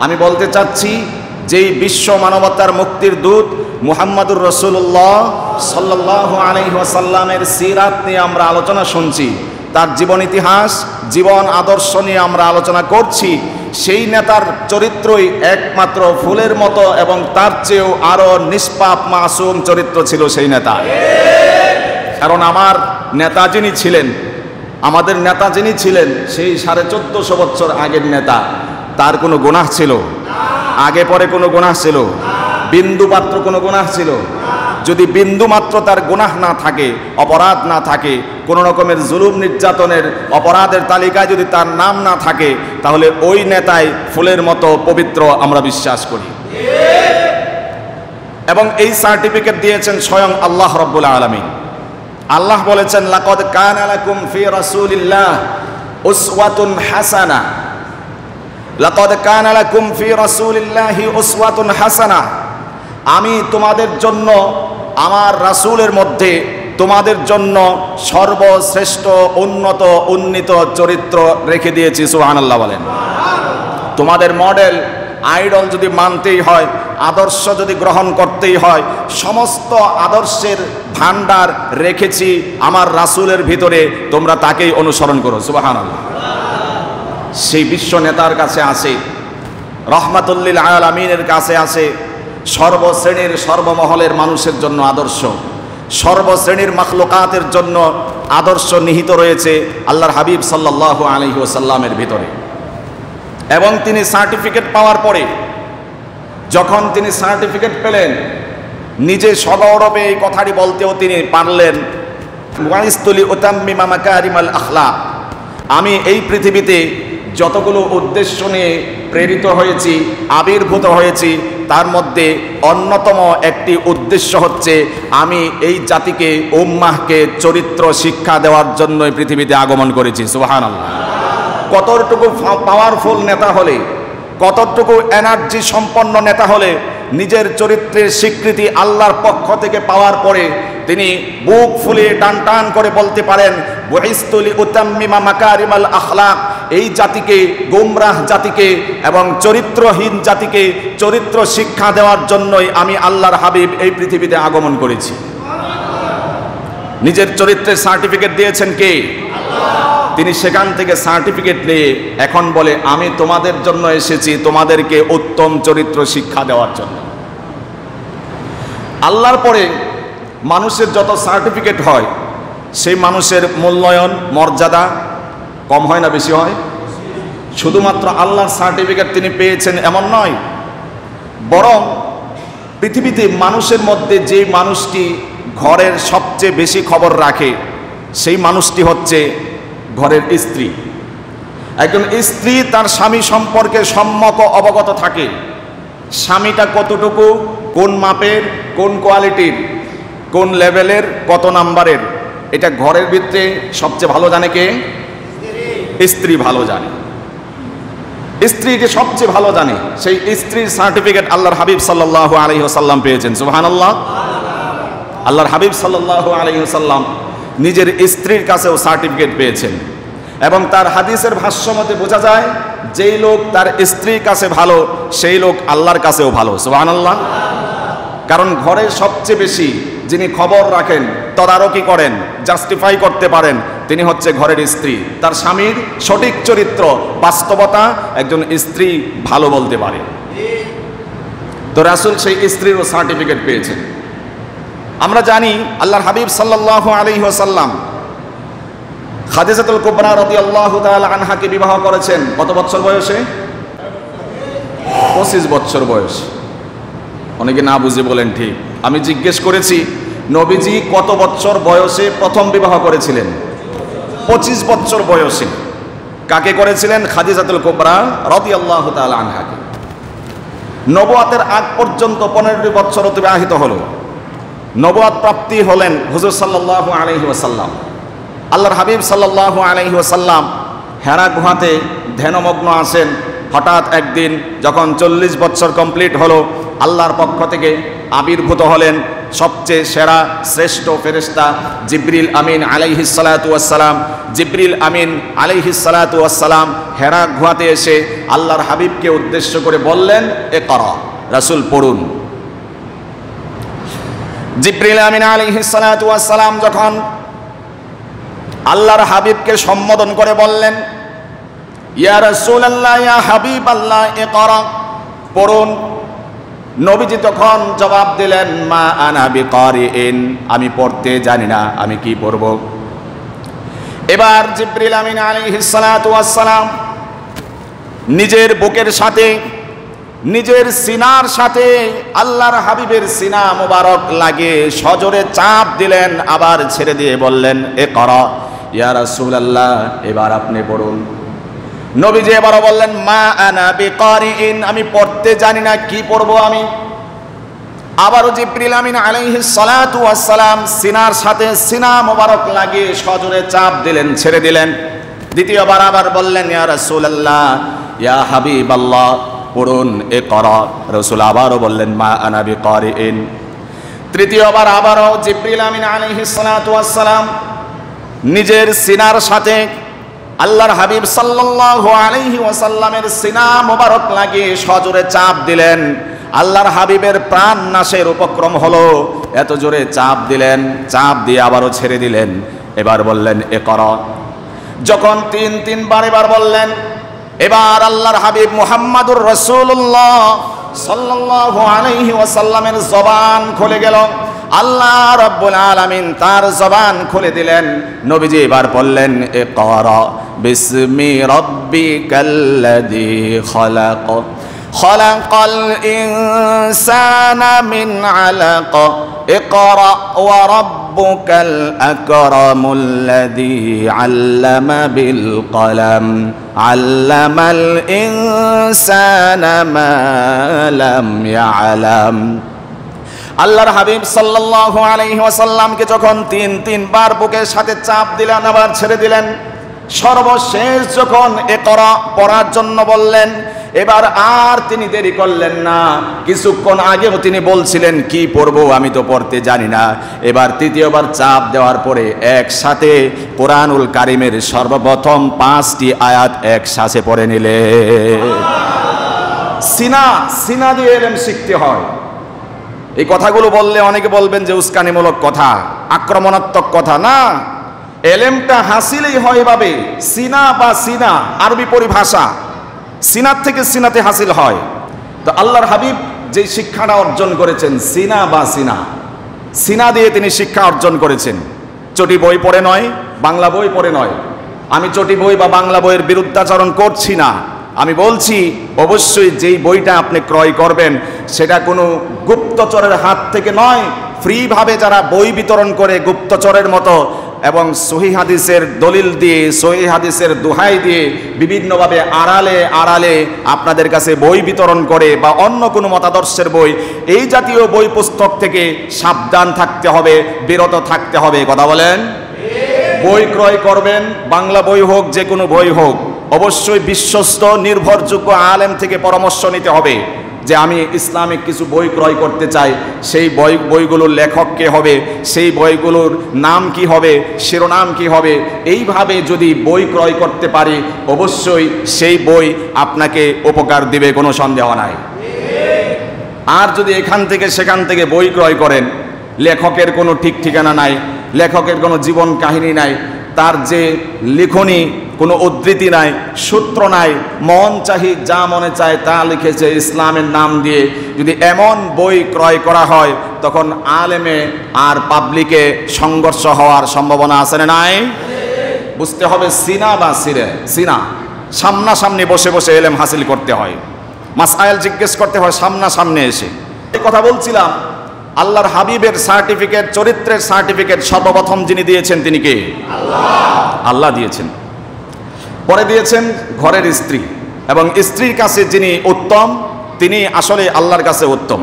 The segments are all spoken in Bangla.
আমি বলতে চাচ্ছি, যেই বিশ্ব মানবতার মুক্তির দূত মুহাম্মদুর রাসূলুল্লাহ সাল্লাল্লাহু আলাইহি ওয়াসাল্লামের সিরাত নিয়ে আমরা আলোচনা শুনছি, তার জীবন ইতিহাস, জীবন আদর্শ নিয়ে আমরা আলোচনা করছি, সেই নেতার চরিত্রই একমাত্র ফুলের মতো এবং তার চেয়েও আরো নিষ্পাপ মাসুম চরিত্র ছিল সেই নেতা। কারণ আমার নেতা যিনি ছিলেন, আমাদের নেতা যিনি ছিলেন, সেই 1450 বছর আগের নেতা, তার কোনো গুনাহ ছিল? আগে পরে কোনো গুনাহ ছিল? বিন্দু মাত্র কোনো গুনাহ ছিল? যদি বিন্দু মাত্র তার গুনাহ না থাকে, অপরাধ না থাকে, কোনো রকমের জুলুম নির্যাতনের অপরাধের তালিকায় যদি তার নাম না থাকে, তাহলে ওই নেতাই ফুলের মতো পবিত্র আমরা বিশ্বাস করি। এবং এই সার্টিফিকেট দিয়েছেন স্বয়ং আল্লাহ রাব্বুল আলামিন। আল্লাহ বলেছেন, লাকাদ কানা লাকুম ফি রাসূলিল্লাহ উসওয়াতুন হাসানা, লাকাদ কানা লাকুম ফি রাসূলিল্লাহি উসওয়াতুন হাসানা। আমি তোমাদের জন্য আমার রাসূলের মধ্যে তোমাদের জন্য সর্বশ্রেষ্ঠ উন্নত উন্নীত চরিত্র রেখে দিয়েছি। সুবহানাল্লাহ বলেন। তোমাদের মডেল আইডল যদি মানতেই হয়, আদর্শ যদি গ্রহণ করতেই হয়, সমস্ত আদর্শের ভান্ডার রেখেছি আমার রাসূলের ভিতরে, তোমরা তাকেই অনুসরণ করো। সুবহানাল্লাহ। সেই বিশ্ব নেতার কাছে আসে, রহমাতুল লিল আলামিনের কাছে আসে, সর্বশ্রেণীর সর্বমহলের মানুষের জন্য আদর্শ, সর্বশ্রেণীর মাখলুকাতের জন্য আদর্শ নিহিত রয়েছে আল্লাহর হাবিব সাল্লাল্লাহু আলাইহি ওয়াসাল্লামের ভিতরে। এবং তিনি সার্টিফিকেট পাওয়ার পরে, যখন তিনি সার্টিফিকেট পেলেন, নিজে সগৌরবে এই কথাটি বলতেও তিনি পারলেন, ওয়াইস্তুলি উতাম্মিমা মাকারিমাল আখলাক, আমি এই পৃথিবীতে যতগুলো উদ্দেশ্য নিয়ে প্রেরিত হয়েছি, আবির্ভূত হয়েছি, তার মধ্যে অন্যতম একটি উদ্দেশ্য হচ্ছে আমি এই জাতিকে, উম্মাহকে চরিত্র শিক্ষা দেওয়ার জন্য পৃথিবীতে আগমন করেছি। সুবহানাল্লাহ। কতটুকু পাওয়ারফুল নেতা হলে, কতটুকু এনার্জি সম্পন্ন নেতা হলে নিজের চরিত্রের স্বীকৃতি আল্লাহর পক্ষ থেকে পাওয়ার পরে তিনি বুক ফুলিয়ে টান টান করে বলতে পারেন, বুইস্তুলি উতাম্মিমা মাকারিমাল আখলাক, এই জাতিকে, গোমরাহ জাতিকে এবং চরিত্রহীন জাতিকে চরিত্র শিক্ষা দেওয়ার জন্যই আমি আল্লাহর হাবিব এই পৃথিবীতে আগমন করেছি। নিজের চরিত্রের সার্টিফিকেট দিয়েছেন কে? তিনি সেখান থেকে সার্টিফিকেট নিয়ে এখন বলে, আমি তোমাদের জন্য এসেছি, তোমাদেরকে উত্তম চরিত্র শিক্ষা দেওয়ার জন্য। আল্লাহর পরে মানুষের যত সার্টিফিকেট হয়, সেই মানুষের মূল্যায়ন, মর্যাদা কম হয় না বেশি হয়? শুধুমাত্র আল্লাহর সার্টিফিকেট তিনি পেয়েছেন এমন নয়, বরং পৃথিবীতে মানুষের মধ্যে যে মানুষটি ঘরের সবচেয়ে বেশি খবর রাখে, সেই মানুষটি হচ্ছে ঘরের স্ত্রী। একজন স্ত্রী তার স্বামী সম্পর্কে সম্যক অবগত থাকে। স্বামীটা কতটুকু, কোন মাপের, কোন কোয়ালিটির, কোন লেভেলের, কত নাম্বারের, এটা ঘরের ভিতরে সবচেয়ে ভালো জানে কে? স্ত্রী ভালো জানে। স্ত্রীকে সবচেয়ে ভালো জানে। সেই স্ত্রীর সার্টিফিকেট আল্লাহর হাবিব সাল্লাল্লাহু আলাইহি ওয়াসাল্লাম পেয়েছেন। সুবহানাল্লাহ। আল্লাহর হাবিব সাল্লাল্লাহু আলাইহি ওয়াসাল্লাম নিজের স্ত্রীর কাছেও সার্টিফিকেট পেয়েছেন। এবং তার হাদিসের ভাষ্য মতে বোঝা যায়, যেই লোক তার স্ত্রীর কাছে ভালো, সেই লোক আল্লাহর কাছেও ভালো। সুবহানাল্লাহ। কারণ ঘরে সবচেয়ে বেশি যিনি খবর রাখেন, তদারকি করেন, জাস্টিফাই করতে পারেন, তিনি হচ্ছে ঘরের স্ত্রী। তার স্বামীর সঠিক চরিত্র, বাস্তবতা একজন স্ত্রী ভালো বলতে পারে। তো রাসূল সেই স্ত্রীরও সার্টিফিকেট পেয়েছেন। আমরা জানি আল্লাহর হাবিব সাল্লাল্লাহু আলাইহি ওয়াসাল্লাম খাদিজাতুল কুবরা রাদিয়াল্লাহু তাআলা আনহাকে বিবাহ করেছেন কত বছর বয়সে? 25 বছর বয়স। অনেকে না বুঝে বলেন ঠিক। আমি জিজ্ঞেস করেছি, নবীজি কত বছর বয়সে প্রথম বিবাহ করেছিলেন? 25 বছর বয়সে। কাকে করেছিলেন? খাদিজাতুল কুবরা রাদিয়াল্লাহু তাআলা আনহাকে। নবুয়াতের আগ পর্যন্ত 15 বছর অতিবাহিত হলো। নবুয়াত প্রাপ্তি হলেন হুজুর সাল্লাল্লাহু আলাইহি ওয়াসাল্লাম। আল্লাহর হাবিব সাল্লাল্লাহু আলাইহি ওয়াসাল্লাম হেরা গুহাতে ধ্যানমগ্ন আছেন। হঠাৎ একদিন যখন 40 বছর কমপ্লিট হলো, আল্লাহর পক্ষ থেকে আবির্ভূত হলেন সবচেয়ে সেরা শ্রেষ্ঠ ফেরেশতা জিবরিল আমিন আলাইহিস সালাতু ওয়াস সালাম। জিবরিল আমিন আলাইহিস সালাতু ওয়াস সালাম হেরা গুহাতে এসে আল্লাহর হাবিবকে উদ্দেশ্য করে বললেন, ইকরা, রাসূল পড়ুন। জিবরিল আমিন আলাইহিস সালাতু ওয়াস সালাম যখন আল্লাহর হাবিবকে সম্বোধন করে বললেন, ইয়া রাসূলুল্লাহ, ইয়া হাবিবাল্লাহ, ইকরা, পড়ুন। নবীজি তখন জবাব দিলেন, মা আনা বিকারিইন, আমি পড়তে জানি না, আমি কি পড়ব। এবার জিবরিল আমিন আলাইহিস সালাতু ওয়াস সালাম নিজের বুকের সাথে, নিজের সিনার সাথে আল্লাহর হাবিবের সিনা মোবারক লাগিয়ে সজোরে চাপ দিলেন, আবার ছেড়ে দিয়ে বললেন, ইকরা ইয়া রাসূলুল্লাহ, এবার আপনি পড়ুন। নবীজি এবারও বললেন, মা আনা বিকারিইন, আমি পড়তে জানি না, কি পড়ব আমি। আবারও জিবরিল আমিন আলাইহিস সালাতু ওয়াস সালাম সিনার সাথে সিনা মোবারক লাগিয়ে সজোরে চাপ দিলেন, ছেড়ে দিলেন। দ্বিতীয়বার আবার বললেন, ইয়া রাসূলুল্লাহ, ইয়া হাবিবাল্লাহ, পড়ুন, ইকরা। রাসূল আবারও বললেন, মা আনা বিকারিইন। তৃতীয়বার আবারও জিবরিল আমিন আলাইহিস সালাতু ওয়াস সালাম নিজের সিনার সাথে আল্লাহর হাবিব সাল্লাল্লাহু আলাইহি ওয়াসাল্লামের সিনা মোবারক লাগিয়ে সজোরে চাপ দিলেন। আল্লাহর হাবিবের প্রাণ নাশের উপক্রম হলো, এত জোরে চাপ দিলেন, চাপ দিয়ে আবারও ছেড়ে দিলেন। এবার বললেন, ইকরা। যখন তিনবার এবার বললেন, এবার আল্লাহর হাবিব মুহাম্মাদুর রাসূলুল্লাহ সাল্লাল্লাহু আলাইহি ওয়াসাল্লামের জবান খুলে গেল। আল্লাহ রাব্বুল আলামিন তার জবান খুলে দিলেন। নবীজি এবার বললেন, ইকরা বিসমি রাব্বিকাল্লাযী খালাক, খালাকাল ইনসানা মিন আলাক, ইকরা ওয়া রাব্বুকাল আকরামুল্লাযী আল্লামা বিল কলম, আল্লামাল ইনসানা মা লাম ইয়ালাম। আল্লাহর হাবিব সাল্লাল্লাহু আলাইহি ওয়াসাল্লামকে যখন তিনবার বুকের সাথে চাপ দিলেন, আবার ছেড়ে দিলেন, সর্বশেষ যখন ইকরা পড়ার জন্য বললেন, এবার আর তিনি দেরি করলেন না। কিছুক্ষণ আগেও তিনি বলছিলেন, কি পড়বো, আমি তো পড়তে জানি না। এবার তৃতীয়বার চাপ দেওয়ার পরে একসাথে কোরআনুল কারীমের সর্বপ্রথম 5টি আয়াত একসাথে পড়ে নিলে। সিনা দিয়ে এলেম শিখতে হয়। এই কথাগুলো বললে অনেকে বলবেন যে উস্কানিমূলক কথা, আক্রমণাত্মক কথা। না, এলেমটা হাসিলেই হয় এভাবে। সিনা বা সিনা আরবি পরিভাষা, সিনার থেকে সিনাতে হাসিল হয়। তো আল্লাহর হাবিব যে শিক্ষাটা অর্জন করেছেন, সিনা বা সিনা দিয়ে তিনি শিক্ষা অর্জন করেছেন। চটি বই পড়ে নয়, বাংলা বই পড়ে নয়। আমি চটি বই বা বাংলা বইয়ের বিরুদ্ধাচরণ করছি না। আমি বলছি, অবশ্যই যেই বইটা আপনি ক্রয় করবেন সেটা কোনো গুপ্তচরের হাত থেকে নয়। ফ্রিভাবে যারা বই বিতরণ করে গুপ্তচরের মতো, এবং সহিহ হাদিসের দলিল দিয়ে, সহিহ হাদিসের দোহাই দিয়ে বিভিন্নভাবে আড়ালে আপনাদের কাছে বই বিতরণ করে, বা অন্য কোনো মতাদর্শের বই, এই জাতীয় বই পুস্তক থেকে সাবধান থাকতে হবে, বিরত থাকতে হবে। কথা বলেন। বই ক্রয় করবেন, বাংলা বই হোক, যে কোনো বই হোক, অবশ্যই বিশ্বস্ত নির্ভরযোগ্য আলেম থেকে পরামর্শ নিতে হবে যে আমি ইসলামিক কিছু বই ক্রয় করতে চাই। সেই বইগুলোর লেখক কে হবে, সেই বইগুলোর নাম কি হবে, শিরোনাম কি হবে, এইভাবে যদি বই ক্রয় করতে পারি, অবশ্যই সেই বই আপনাকে উপকার দিবে, কোনো সন্দেহ নাই। আর যদি এখান থেকে সেখান থেকে বই ক্রয় করেন, লেখকের কোনো ঠিক ঠিকানা নাই, লেখকের কোনো জীবন কাহিনী নাই, তার যে লিখনি কোনো উদ্ধৃতি নাই, সূত্র নাই, মন চাহি যা মনে চায় তা লিখেছে ইসলামের নাম দিয়ে, যদি এমন বই ক্রয় করা হয়, তখন আলেমে আর পাবলিকে সংঘর্ষ হওয়ার সম্ভাবনা আছে না নাই? বুঝতে হবে সিনা বা সিনা, সামনাসামনি বসে বসে এলেম হাসিল করতে হয়, মাসআইল জিজ্ঞেস করতে হয় সামনাসামনি এসে। এই কথা বলছিলাম, আল্লাহর হাবিবের সার্টিফিকেট, চরিত্রের সার্টিফিকেট সর্বপ্রথম যিনি দিয়েছেন তিনি কে? আল্লাহ দিয়েছেন। পরে দিয়েছেন ঘরের স্ত্রী, এবং স্ত্রীর কাছে যিনি উত্তম, তিনি আসলে আল্লাহর কাছে উত্তম।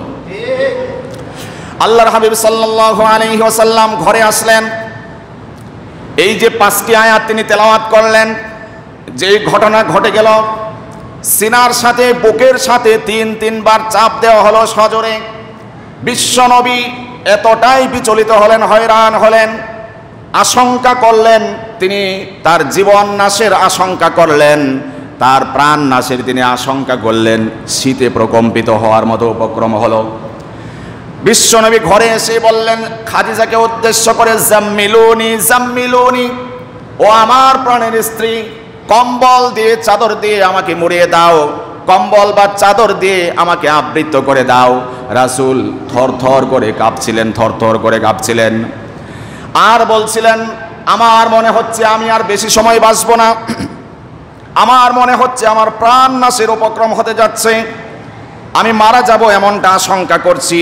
আল্লাহর হাবিব সাল্লাল্লাহু আলাইহি ওয়াসাল্লাম ঘরে আসলেন, এই যে 5টি আয়াত তিনি তেলাওয়াত করলেন, যে ঘটনা ঘটে গেল, সিনার সাথে বুকের সাথে তিনবার চাপ দেওয়া হলো সজোরে। বিশ্বনবী এতটাই বিচলিত হলেন, হয়রান হলেন, আশঙ্কা করলেন, তিনি তার জীবন নাশের আশঙ্কা করলেন, তার প্রাণ নাশের তিনি আশঙ্কা করলেন। শীতে প্রকম্পিত হওয়ার মতো উপক্রম হলো। বিশ্বনবী ঘরে এসে বললেন খাদিজাকে উদ্দেশ্য করে, জাম্মিলুনি জাম্মিলুনি, ও আমার প্রাণের স্ত্রী, কম্বল দিয়ে চাদর দিয়ে আমাকে মুড়িয়ে দাও, কম্বল বা চাদর দিয়ে আমাকে আবৃত করে দাও। রাসূল থরথর করে কাঁপছিলেন, থরথর করে কাঁপছিলেন, আর বলছিলেন আমার মনে হচ্ছে আমি আর বেশি সময় বাঁচব না, আমার মনে হচ্ছে আমার প্রাণ নাশের উপক্রম হতে যাচ্ছে, আমি মারা যাব এমনটা আশঙ্কা করছি।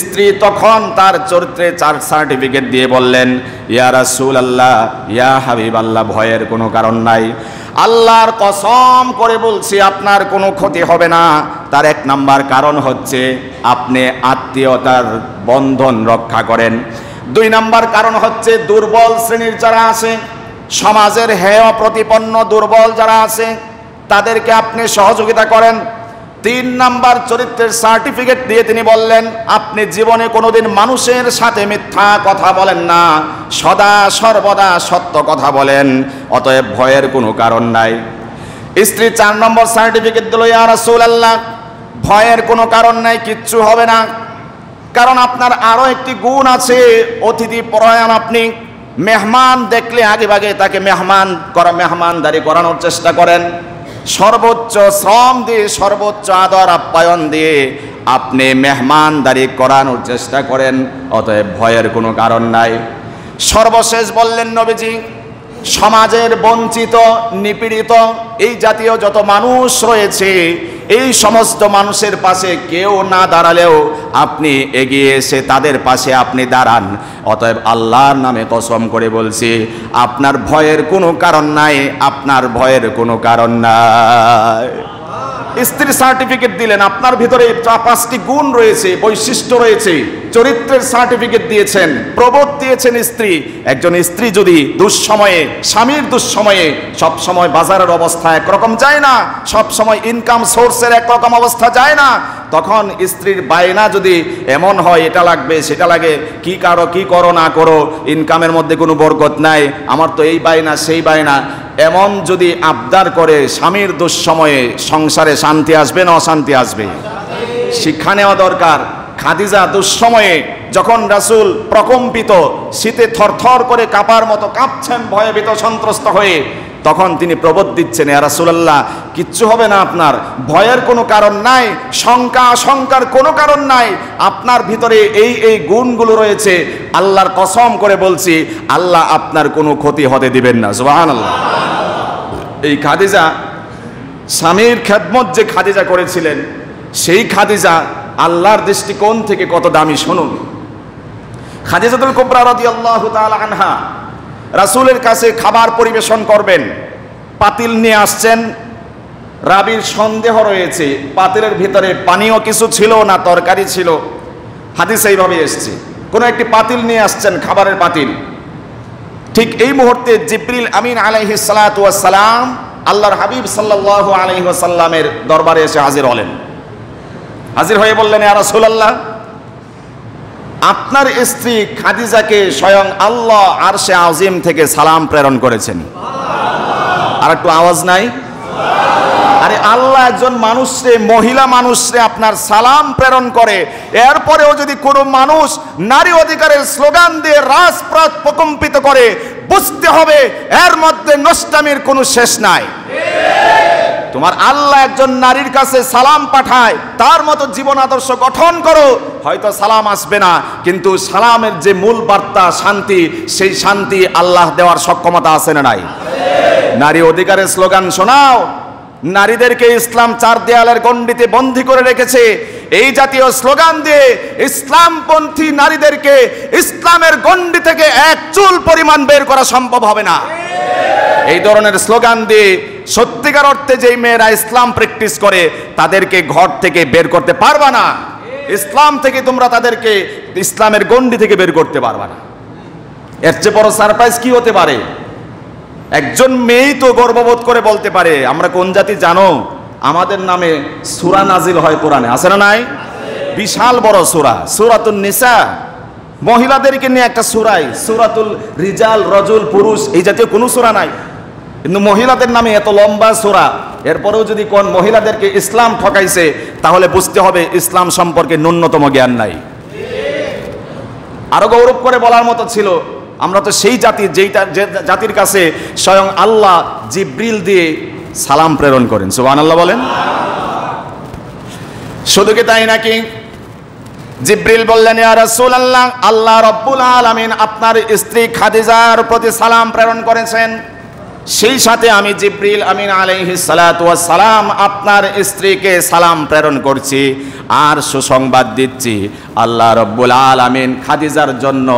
স্ত্রী তখন তার চরিত্রে 4 সার্টিফিকেট দিয়ে বললেন, ইয়া রাসূলুল্লাহ, ইয়া হাবিবাল্লাহ, ভয়ের কোনো কারণ নাই, আল্লাহর কসম করে বলছি আপনার কোনো ক্ষতি হবে না। তার 1 নাম্বার কারণ হচ্ছে আপনি আত্মীয়তার বন্ধন রক্ষা করেন। 2 নাম্বার কারণ হচ্ছে দুর্বল শ্রেণীর যারা আছে, সমাজের হেয় প্রতিপন্ন দুর্বল যারা আছে, তাদেরকে আপনি সহযোগিতা করেন। 3 নাম্বার চরিত্রের সার্টিফিকেট দিয়ে তিনি বললেন আপনি জীবনে কোনোদিন মানুষের সাথে মিথ্যা কথা বলেন না, সদা সর্বদা সত্য কথা বলেন, অতএব ভয়ের কোনো কারণ নাই। স্ত্রী 4 নম্বর সার্টিফিকেট দিল, ইয়া রাসূলুল্লাহ, ভয়ের কোনো কারণ নাই, কিচ্ছু হবে না, কারণ আপনার আরো একটি গুণ আছে, অতিথি পরায়ণ আপনি। মেহমান দেখলে আগেভাগে তাকে মেহমানদারি করানোর চেষ্টা করেন, সর্বোচ্চ শ্রম দিয়ে সর্বোচ্চ আদর আপ্যায়ন দিয়ে আপনি মেহমানদারি করানোর চেষ্টা করেন, অতএব ভয়ের কোনো কারণ নাই। সর্বশেষ বললেন নবীজি, সমাজের বঞ্চিত নিপীড়িত এই জাতীয় যত মানুষ রয়েছে, এই সমস্ত মানুষের পাশে কেউ না দাঁড়ালেও আপনি এগিয়ে এসে তাদের পাশে আপনি দাঁড়ান। অতএব আল্লাহর নামে কসম করে বলছি আপনার ভয়ের কোনো কারণ নাই, আপনার ভয়ের কোনো কারণ নাই। স্ত্রী সার্টিফিকেট দিলেন, আপনার ভিতরে 5টি গুণ রয়েছে, বৈশিষ্ট্য রয়েছে, চরিত্রের সার্টিফিকেট দিয়েছেন, প্রবোধ দিয়েছেন স্ত্রী। একজন স্ত্রী যদি দুঃসময়ে, স্বামীর দুঃসময়ে, সব সময় বাজারের অবস্থা একরকম যায় না, সব সময় ইনকাম সোর্সের একরকম অবস্থা যায় না, তখন স্ত্রীর বায়না যদি এমন হয় এটা লাগবে সেটা লাগে, কি করো না করো, ইনকামের মধ্যে কোনো বরকত নাই, আমার তো এই বায়না সেই বায়না, এমন যদি আবদার করে স্বামীর দুঃসময়ে সংসারে শান্তি আসবে না অশান্তি আসবে? শিক্ষা নেওয়া দরকার। খাদিজা দুঃসময়ে যখন রাসূল প্রকম্পিত, শীতে থরথর করে কাঁপার মতো কাঁপছেন, ভয়ভীত সন্ত্রস্ত হয়ে, তখন তিনি প্রবোধ দিচ্ছেন, ইয়া রাসূলুল্লাহ, কিচ্ছু হবে না, আপনার ভয়ের কোনো কারণ নাই, আশঙ্কার কোনো কারণ নাই, আপনার ভিতরে এই গুণগুলো রয়েছে, আল্লাহর কসম করে বলছি আল্লাহ আপনার কোনো ক্ষতি হতে দিবেন না। সুবহানাল্লাহ। এই খাদিজা, স্বামীর খেদমত যে খাদিজা করেছিলেন, সেই খাদিজা আল্লাহর দৃষ্টিকোণ থেকে কত দামি শুনুন। খাদিজাতুল কুবরা রাদিয়াল্লাহু তাআলা আনহা রাসূলের কাছে খাবার পরিবেশন করবেন, পাতিল নিয়ে আসছেন, রাবীর সন্দেহ রয়েছে পাতিলের ভিতরে পানীয় কিছু ছিল না তরকারি ছিল, হাদিস এইভাবে এসেছে। কোনো একটি পাতিল নিয়ে আসছেন, খাবারের পাতিল। ঠিক এই মুহূর্তে জিবরিল আমিন আলাইহিস সালাতু ওয়াস সালাম আল্লাহর হাবিব সাল্লাল্লাহু আলাইহি ওয়াসাল্লামের দরবারে এসে হাজির হলেন। হাজির হয়ে বললেন, ইয়া রাসূলুল্লাহ, আপনার স্ত্রী খাদিজাকে স্বয়ং আল্লাহ আরশে আজিম থেকে সালাম প্রেরণ করেছেন। আর একটু আওয়াজ নাই? আরে আল্লাহ একজন মানুষরে, মহিলা মানুষরে আপনার সালাম প্রেরণ করে, এরপরেও যদি কোনো মানুষ নারী অধিকারের স্লোগান দিয়ে রাজপথ প্রকম্পিত করে, বুঝতে হবে এর মধ্যে নষ্টামির কোনো শেষ নাই। তোমার আল্লাহ একজন নারীর কাছে সালাম পাঠায়, তার মতো জীবন আদর্শ গঠন করো, হয়তো সালাম আসবে না, কিন্তু সালামের যে মূল বার্তা শান্তি, সেই শান্তি আল্লাহ দেওয়ার সক্ষমতা আছে না নাই? নারী অধিকারের স্লোগান শোনাও। নারীদেরকে ইসলাম 4 দেয়ালের গণ্ডিতে বন্দী করে রেখেছে, এই জাতীয় স্লোগান দিয়ে ইসলামপন্থী নারীদেরকে ইসলামের গণ্ডি থেকে 1 চুল পরিমাণ বের করা সম্ভব হবে না। এই ধরনের স্লোগান দিয়ে সত্যিকার অর্থে যেই মেয়েরা ইসলাম প্র্যাকটিস করে তাদেরকে ঘর থেকে বের করতে পারবা না, ইসলাম থেকে তোমরা তাদেরকে ইসলামের গণ্ডি থেকে বের করতে পারবা না। এর চেয়ে বড় সারপ্রাইজ কি হতে পারে? একজন মেয়েই তো গর্ববোধ করে বলতে পারে, আমরা কোন জাতি জানো? আমাদের নামে সূরা নাজিল হয় কোরআনে, আছে না নাই? বিশাল বড় সূরা, সূরাতুন নিসা, মহিলাদেরকে নিয়ে একটা সূরাই। সূরাতুল রিজাল, রজুল, পুরুষ, এই জাতীয় কোনো সূরা নাই, কিন্তু মহিলাদের নামে এত লম্বা সূরা। এরপরেও যদি কোন মহিলাদেরকে ইসলাম ঠকাইছে, তাহলে বুঝতে হবে ইসলাম সম্পর্কে ন্যূনতম জ্ঞান নাই। আরো গৌরব করে বলার মতো ছিল, আমরা তো সেই জাতি যেটা যে জাতির কাছে স্বয়ং আল্লাহ জিব্রিল দিয়ে সালাম প্রেরণ করেন। সুবহানাল্লাহ বলেন। শুধু কি তাই নাকি? জিব্রিল বললেন, ইয়া রাসূলুল্লাহ, আল্লাহ রাব্বুল আলামিন আপনার স্ত্রী খাদিজার প্রতি সালাম প্রেরণ করেছেন, সেই সাথে আমি জিব্রিল আমিন আলাইহিস সালাতু ওয়াস সালাম আপনার স্ত্রীকে সালাম প্রেরণ করছি, আর সুসংবাদ দিচ্ছি আল্লাহ রাব্বুল আলামিন খাদিজার জন্য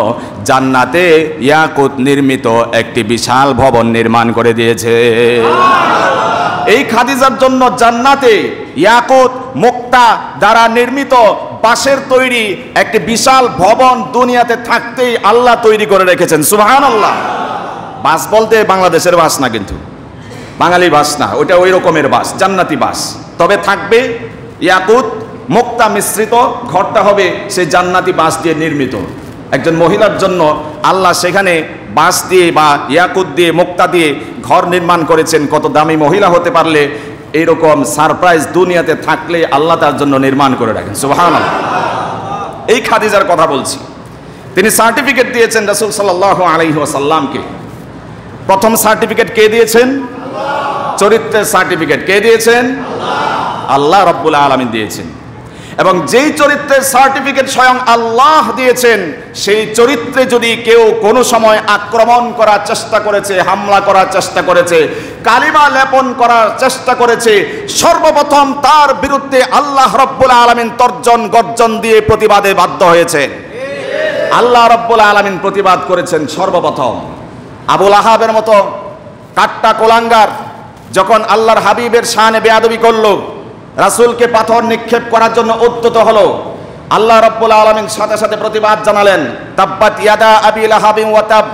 জান্নাতে ইয়াকুত নির্মিত একটি বিশাল ভবন নির্মাণ করে দিয়েছে। এই খাদিজার জন্য জান্নাতে ইয়াকুত মুক্তা দ্বারা নির্মিত বাঁশের তৈরি একটি বিশাল ভবন দুনিয়াতে থাকতেই আল্লাহ তৈরি করে রেখেছেন। সুবহানাল্লাহ। বাস বলতে বাংলাদেশের বাস না, কিন্তু বাঙালি বাস না, ওটা ওই রকমের বাস, জান্নাতি বাস। তবে থাকবে ইয়াকুত মুক্তা মিশ্রিত, ঘরটা হবে সেই জান্নাতি বাস দিয়ে নির্মিত। একজন মহিলার জন্য আল্লাহ সেখানে বাঁশ দিয়ে বা ইয়াকুত দিয়ে মুক্তা দিয়ে ঘর নির্মাণ করেছেন। কত দামি মহিলা হতে পারলে এইরকম সারপ্রাইজ দুনিয়াতে থাকলে আল্লাহ তার জন্য নির্মাণ করে রাখেন। সুবহানাল্লাহ। এই খাদিজার কথা বলছি। তিনি সার্টিফিকেট দিয়েছেন রাসূল সাল্লাল্লাহু আলাইহি ওয়াসাল্লামকে। প্রথম সার্টিফিকেট কে দিয়েছেন? চরিত্রের সার্টিফিকেট কে দিয়েছেন? আল্লাহ রাব্বুল আলামিন দিয়েছেন। এবং যেই চরিত্রের সার্টিফিকেট স্বয়ং আল্লাহ দিয়েছেন, সেই চরিত্রে যদি কেউ কোনো সময় আক্রমণ করার চেষ্টা করেছে, হামলা করার চেষ্টা করেছে, কালিমা লেপন করার চেষ্টা করেছে, সর্বপ্রথম তার বিরুদ্ধে আল্লাহ রাব্বুল আলামিন তর্জন গর্জন দিয়ে প্রতিবাদে বাধ্য হয়েছে। আল্লাহ রাব্বুল আলামিন প্রতিবাদ করেছেন সর্বপ্রথম। আবু লাহাবের মতো কাট্টা কোলাঙ্গার যখন আল্লাহর হাবিবের শানে বেয়াদবি করলো, রাসূলকে পাথর নিক্ষেপ করার জন্য উদ্যত হলো, আল্লাহ রাব্বুল আলামিন সাথে সাথে প্রতিবাদ জানালেন, তাব্বাত ইয়াদা আবি লাহাবিন ওয়া তাব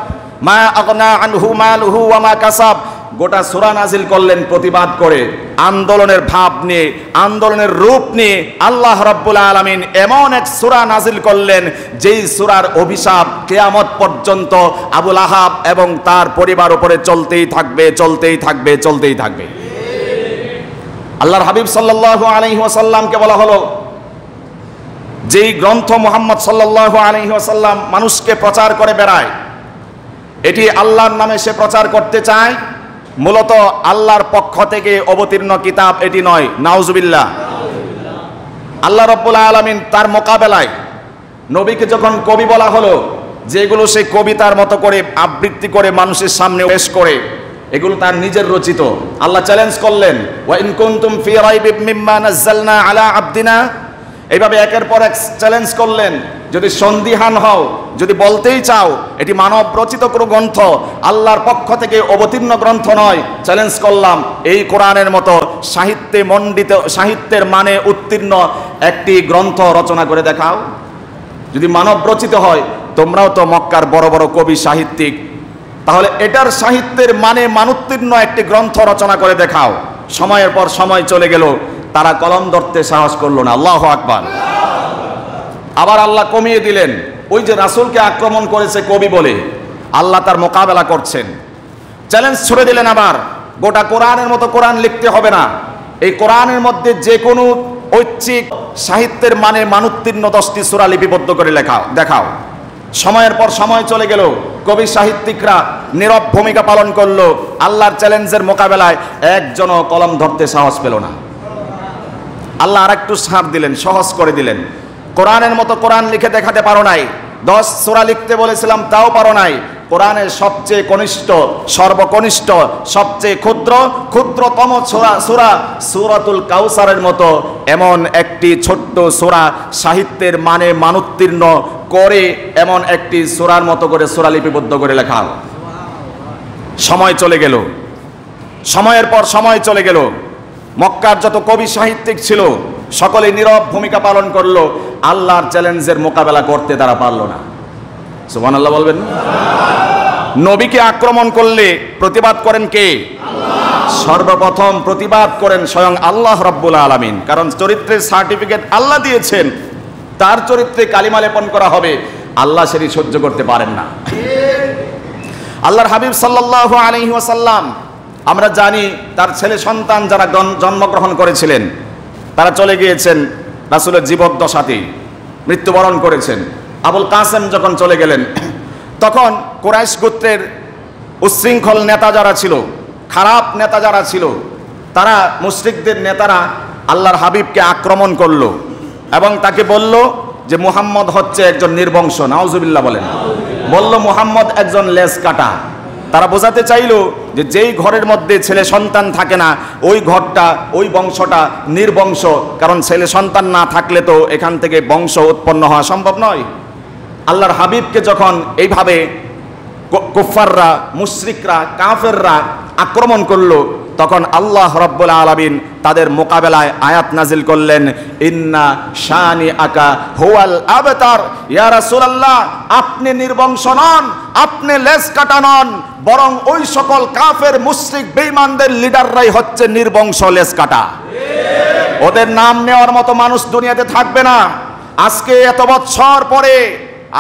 মা আগনা আনহু মালুহু ওয়া মা কাসাব। গোটা সূরা নাজিল করলেন প্রতিবাদ করে, আন্দোলনের ভাব নিয়ে, আন্দোলনের রূপ নিয়ে আল্লাহ রাব্বুল আলামিন এমন এক সূরা নাজিল করলেন, যেই সূরার অভিশাপ কিয়ামত পর্যন্ত আবু লাহাব এবং তার পরিবার উপরে চলতেই থাকবে, চলতেই থাকবে, চলতেই থাকবে। আল্লাহর হাবিব সাল্লাল্লাহু আলাইহি ওয়াসাল্লামকে বলা হলো, যেই গ্রন্থ মুহাম্মদ সাল্লাল্লাহু আলাইহি ওয়াসাল্লাম মানুষকে প্রচার করে বেড়ায়, এটি আল্লাহর নামে সে প্রচার করতে চায়, মূলত আল্লাহর পক্ষ থেকে অবতীর্ণ কিতাব এটি নয়। নাউজুবিল্লাহ। আল্লাহ রাব্বুল আলামিন তার মোকাবেলায় নবীকে যখন কবি বলা হলো, যেগুলো সে কবিতার মতো করে আবৃত্তি করে মানুষের সামনে পেশ করে, এগুলো তার নিজের রচিত, আল্লাহ চ্যালেঞ্জ করলেন, ওয়া ইন কুনতুম ফি রাইবিম মিম্মা নাযালনা আলা আবদিনা। এইভাবে একের পর এক চ্যালেঞ্জ করলেন, যদি সন্দিহান হও, যদি বলতেই চাও এটি মানব রচিত কোনো গ্রন্থ, আল্লাহর পক্ষ থেকে অবতীর্ণ গ্রন্থ নয়, চ্যালেঞ্জ করলাম এই কোরআনের মতো সাহিত্যে মণ্ডিত, সাহিত্যের মানে উত্তীর্ণ একটি গ্রন্থ রচনা করে দেখাও। যদি মানব রচিত হয়, তোমরাও তো মক্কার বড় বড় কবি সাহিত্যিক, তাহলে এটার সাহিত্যের মানে মানোত্তীর্ণ একটি গ্রন্থ রচনা করে দেখাও। সময়ের পর সময় চলে গেল, তারা কলম ধরতে সাহস করলো না। আল্লাহু আকবার। আবার আল্লাহ কমিয়ে দিলেন, ওই যে রাসূলকে আক্রমণ করেছে কবি বলে, আল্লাহ তার মোকাবেলা করছেন, চ্যালেঞ্জ ছুড়ে দিলেন। আবার গোটা কোরআনের মতো কোরআন লিখতে হবে না, এই কোরআনের মধ্যে যে কোনো ঐচ্ছিক সাহিত্যের মানে মানোত্তীর্ণ 10টি সূরা লিপিবদ্ধ করে দেখাও। সময়ের পর সময় চলে গেল, কবি সাহিত্যিকরা নীরব ভূমিকা পালন করলো, আল্লাহর চ্যালেঞ্জের মোকাবেলায় একজনও কলম ধরতে সাহস পেল না। আল্লাহ আরেকটু ছাড় দিলেন, সহজ করে দিলেন। কোরআনের মতো কোরআন লিখে দেখাতে পারো নাই, 10 সূরা লিখতে বলেছিলাম তাও পারো নাই, কোরআনের সবচেয়ে কনিষ্ঠ, সর্বকনিষ্ঠ, সবচেয়ে ক্ষুদ্রতম সূরা সূরাতুল কাউসারের মতো এমন একটি ছোট্ট সূরা সাহিত্যের মানে মানোত্তীর্ণ করে এমন একটি সূরার মতো করে সূরা লিপিবদ্ধ করে লেখা। সময় চলে গেল, সময়ের পর সময় চলে গেল, মক্কার যত কবি সাহিত্যিক ছিল সকলে নীরব ভূমিকা পালন করলো, আল্লাহর চ্যালেঞ্জের মোকাবেলা করতে তারা পারল না। সুবহানাল্লাহ বলবেন। নবীকে আক্রমণ করলে প্রতিবাদ করেন কে? সর্বপ্রথম প্রতিবাদ করেন স্বয়ং আল্লাহ রাব্বুল আলামিন। কারণ চরিত্রের সার্টিফিকেট আল্লাহ দিয়েছেন, তার চরিত্রে কালিমা লেপন করা হবে, আল্লাহ সেটি সহ্য করতে পারেন না। আল্লাহর হাবিব সাল্লাল্লাহু আলাইহি ওয়াসাল্লাম, আমরা জানি তার ছেলে সন্তান যারা জন্মগ্রহণ করেছিলেন তারা চলে গিয়েছেন রাসূলের জীবদ্দশাতেই, মৃত্যুবরণ করেছেন। আবুল কাসেম যখন চলে গেলেন, তখন কুরাইশ গোত্রের উচ্ছৃঙ্খল নেতা যারা ছিল, খারাপ নেতা যারা ছিল, তারা মুশরিকদের নেতারা আল্লাহর হাবিবকে আক্রমণ করলো এবং তাকে বলল যে মুহাম্মদ হচ্ছে একজন নির্বংশ। নাউজুবিল্লাহ বলেন। বলল মুহাম্মদ একজন লেজ কাটা। তারা বোঝাতে চাইল যে যেই ঘরের মধ্যে ছেলে সন্তান থাকে না, ওই ঘরটা, ওই বংশটা নির্বংশ। কারণ ছেলে সন্তান না থাকলে তো এখান থেকে বংশ উৎপন্ন হওয়া সম্ভব নয়। আল্লাহর হাবিবকে যখন এইভাবে কুফাররা, মুশরিকরা, কাফেররা আক্রমণ করলো, তখন আল্লাহ রাব্বুল আলামিন তাদের মোকাবেলায় আয়াত নাজিল করলেন, ইন্না শানি আকা হুয়াল আবতার। ইয়া রাসূলুল্লাহ, আপনি নির্বংশ নন, আপনি লেজ কাটা নন, বরং ওই সকল কাফের, মুশরিক, বেঈমানদের লিডাররাই হচ্ছে নির্বংশ, লেজ কাটা। ওদের নাম নেওয়ার মতো মানুষ দুনিয়াতে থাকবে না। আজকে এত বছর পরে